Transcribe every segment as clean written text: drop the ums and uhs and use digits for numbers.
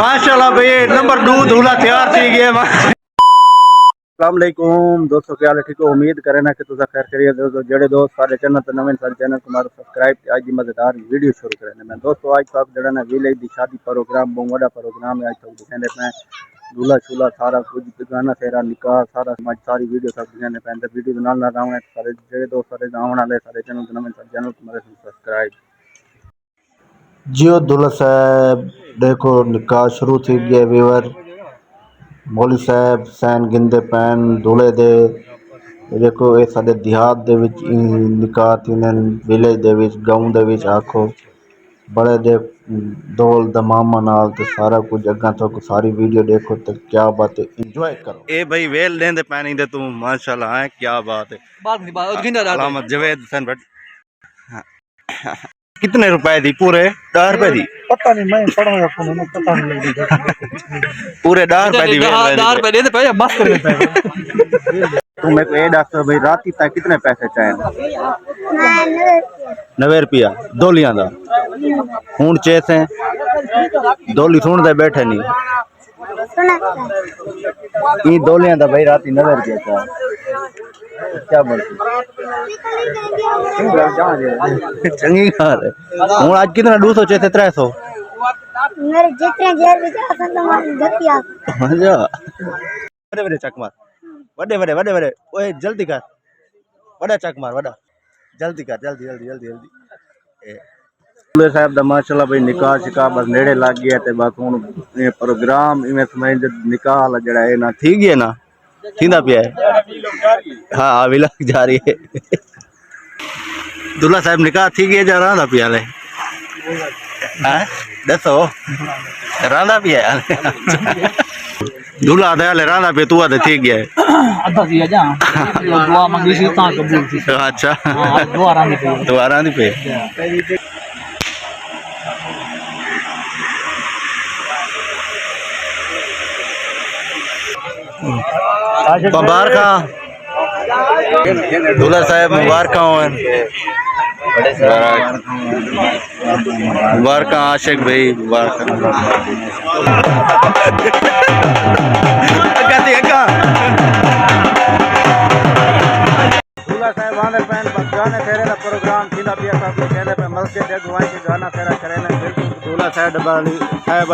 माशाल्लाह भाई नंबर 2 दूल्हा तैयार थी गया। अस्सलाम वालेकुम दोस्तों, क्या हाल है? ठीक हो? उम्मीद करें ना कि तुझा खैर करिए। दोस्तों जेडे दोस्त सारे चैनल पर नवे सारे चैनल को मारो सब्सक्राइब। आज की मजेदार वीडियो शुरू करें मैं दोस्तों। आज तक जड़ा ना विलेज की शादी प्रोग्राम बहुत बड़ा प्रोग्राम है। आज तक दिखाने पे दूल्हा शूल्हा सारा कुछ गाना तेरा निकाह सारा समाज सारी वीडियो सब दिखाने पे वीडियो नाल ना रहा सारे जेडे दोस्त सारे आने वाले सारे चैनल को नवे सारे चैनल को मारो सब्सक्राइब। जियो दुल्हा साहब देखो निकाह शुरू थी गया व्यूअर। मौली साहब सैन गिंदे पैन दूल्हे दे देखो ये साडे देहात दे विच निकाह थींदे विलेज दे विच गांव दे विच आखो बड़े दे ढोल दमामा नाल ते सारा कुछ अग्गा तक सारी वीडियो देखो तो क्या बात है, एंजॉय करो। ए भाई वेल देंदे पानी दे तू माशाल्लाह है, क्या बात है। अलामत जवेद हुसैन भट्ट। कितने रुपए दी? पूरे 10 रुपए दी? पता नहीं, मैं पढ़ाया फोन पता नहीं पूरे 10 रुपए दी? 10 रुपए देते पे बस कर देते तू मेरे को ए डॉक्टर भाई रात तक कितने पैसे चाहिए? 90 रुपया दोलियां दा। हुन चेसे दोली सुन दे बैठे नहीं ई दोलियां दा भाई रात 90 रुपया चाहिए। क्या बोलती चंगी कार है। हूँ आज कितना 200 चेते 300 मेरे जितने जेर भी जा सन तुम्हारी धक्की आ जा बड़े बड़े चक मार बड़े बड़े बड़े बड़े ओए जल्दी कर बड़ा चक मार बड़ा जल्दी कर जल्दी जल्दी जल्दी जल्दी। दूल्हे साहब दा माशाल्लाह भाई निकाह शिकाह बस नेड़े लग गया ते बस हुन ये प्रोग्राम इवें समझ निकाह वाला जड़ा है ना ठीक है ना थींदा पिया है। हाँ अभी लग जा रही है। दूल्हा साहब निकाह थी गया जा रहा पिया ले दसो रांदा पिया दूल्हा आधा ले रांदा पे तू आधे थी गया है। दुआ मांगी सी ता कबूल थी। अच्छा दुआ रांदी पे दुआ रांदी पे मुबारक दूल्हा साहब मुबारक मुबारक आशिक भाई मुबारक। दूल्हा साहब आने पैन गाने फेरे का प्रोग्राम थींदा पिया सब कहने पे मस्जिद अगवाई के गाना फेरा करे ने बिल्कुल दूल्हा साहब वाली साहब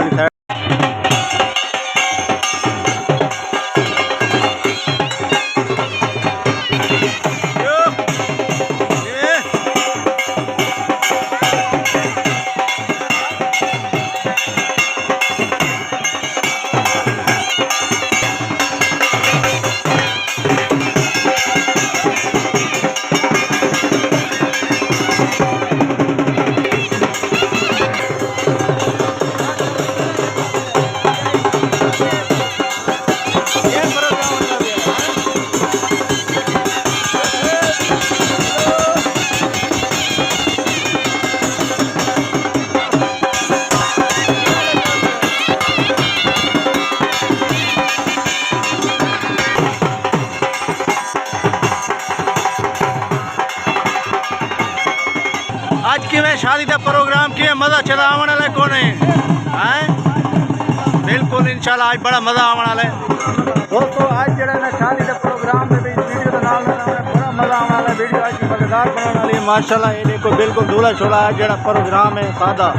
आज की मैं शादी का प्रोग्राम की मजा चला आने वाला कौन है बिल्कुल इंशाल्लाह आज बड़ा मजा आने वाला है दोस्तों। आज जरा ना शादी का प्रोग्राम में भी वीडियो का नाम बड़ा मजा आने वाला है। वीडियो आज की मजेदार बनाने वाली है माशाल्लाह। ये देखो बिल्कुल दूल्हा शोला आज जरा प्रोग्राम है सादा।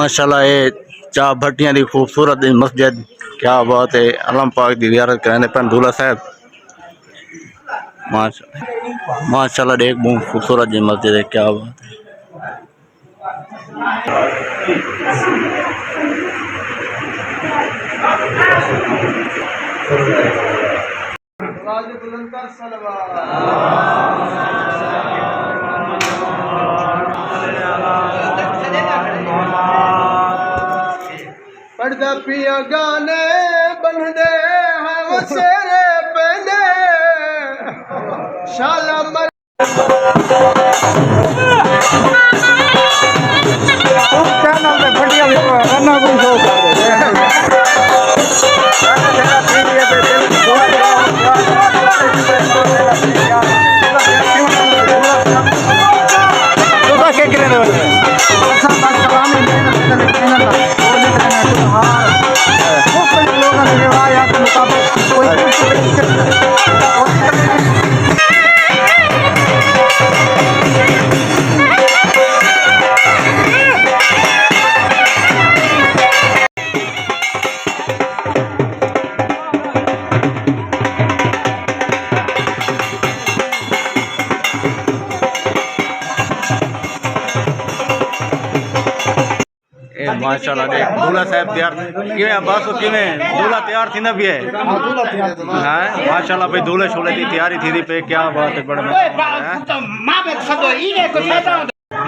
माशाल्लाह ये चार भट्टियां दी खूबसूरत मस्जिद, क्या बात है। अलम पाक दी ज़ियारत करने पर दूल्हा साहब माशाल्लाह एक बहुत खूबसूरत जी मस्जिद है, क्या बात है। पढ़दा पिया गाने बनदे हैं वो शेरे पहने शाला मर चैनल पे बढ़िया भी रन्ना कोई शो माशाल्लाह देख दूल्हा साहब तैयार किवें बस किवें दूल्हा तैयार थी ना भी है हां माशाल्लाह भाई दूल्हे शोले की तैयारी थी पे, क्या बात है। बड़ा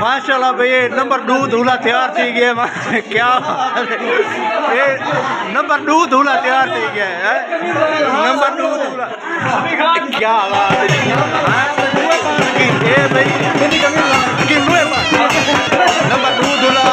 माशाल्लाह भाई नंबर 2 दूल्हा तैयार थी गया, क्या ये नंबर 2 दूल्हा तैयार थी गया है। नंबर 2 दूल्हा क्या बात है भाई नंबर 2 दूल्हा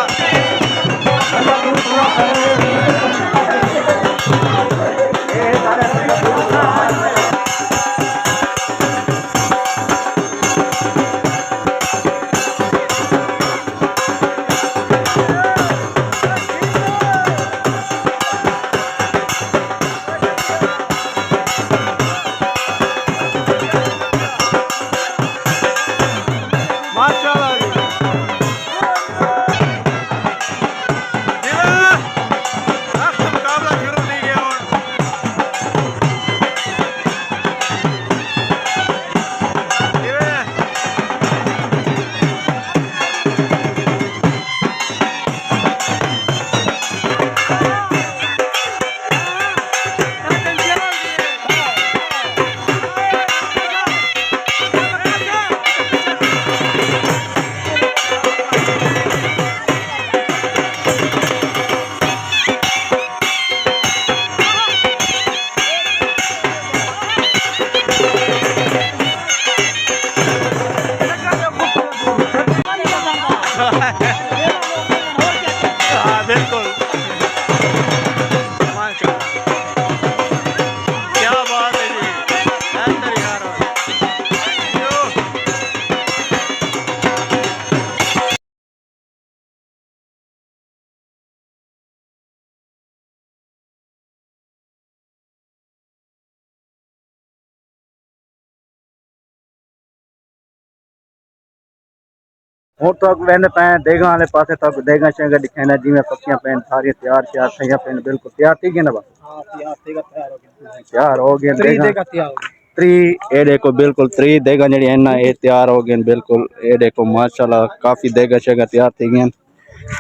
बिल्कुल क्या बात है जी अंदर यार हूँ तो वेंदे पे देगा वाले पासे तक देगा शेगा दिखाना जिमें पक्कियां पेन सारी तैयार श्यार सही पेन बिल्कुल तैयार थी गए ना बस तैयार हो गए देगा त्री ए देखो बिल्कुल त्री देगा जड़ी है ना ये तैयार हो गए बिल्कुल। ये देखो माशाल्लाह काफी देगा शेगा तैयार थी गए।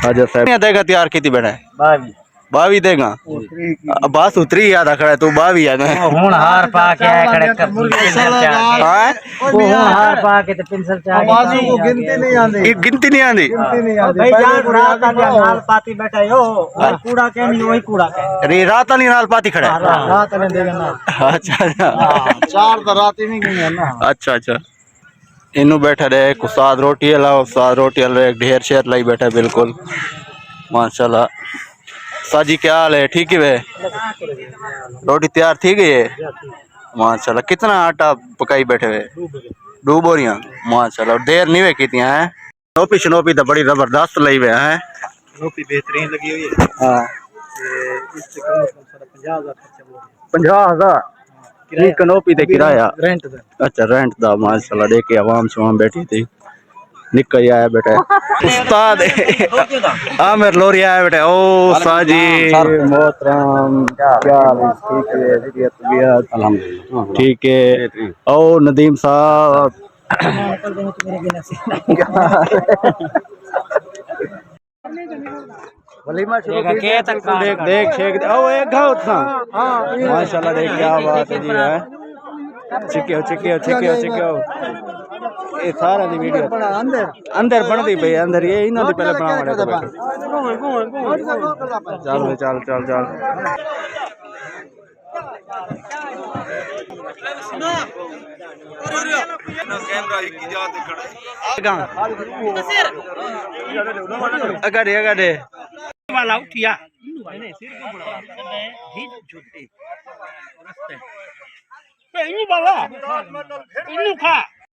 आज साहब देगा तैयार की थी बेटा 22 देगा बस उतरी याद खड़ा तू 22 याद हुन हार पा के आया खड़े कर हां हुन हार पा के ते पेंसिल चाह बाजू को गिनती नहीं आंदी ये गिनती नहीं आंदी भाई जान रात का नाल पाती बैठा यो और कूड़ा के नहीं वही कूड़ा के रे रात वाली नाल पाती खड़ा रात ने देगा ना अच्छा अच्छा चार तो रात ही नहीं गई है ना। अच्छा अच्छा इनू बैठा रहे एक उस्ताद रोटी वाला, उस्ताद रोटी वाला एक ढेर शेर लाई बैठा बिल्कुल माशाल्लाह। साजी क्या हाल है, ठीक है वे रोटी तैयार थी गई है माशाल्लाह। कितना आटा पकाई बैठे हुए 2 बोरियां माशाल्लाह। देर नहीं वे कितनी है शनोपी शनोपी तो बड़ी जबरदस्त लाई हुए हैं रोटी बेहतरीन लगी हुई है। हाँ इससे कम से कम 50,000 खर्चा हुआ 50,000 कनोपी ते किराया रेंट दा। अच्छा रेंट दा माशाल्लाह। देखे आवाम शवाम बैठी थी निक्का ही आया बेटा उस्ताद आमिर लोरी आया बेटा ओ साजी मोहतरम क्या हाल है? ठीक है तबीयत अल्हम्दुलिल्लाह ठीक है ओ नदीम साहब वलीमा शुरू की देख देख शेख ओ एक घाव था माशाल्लाह देख क्या बात है जी है चिक्यो चिक्यो चिक्यो चिक्यो ये सारा दी वीडियो अंदर बनती पई अंदर ये इन्हों दी पहले बना वाले चल चल चल चल अगड़े अगड़े वाला उठिया ini bawa ini kak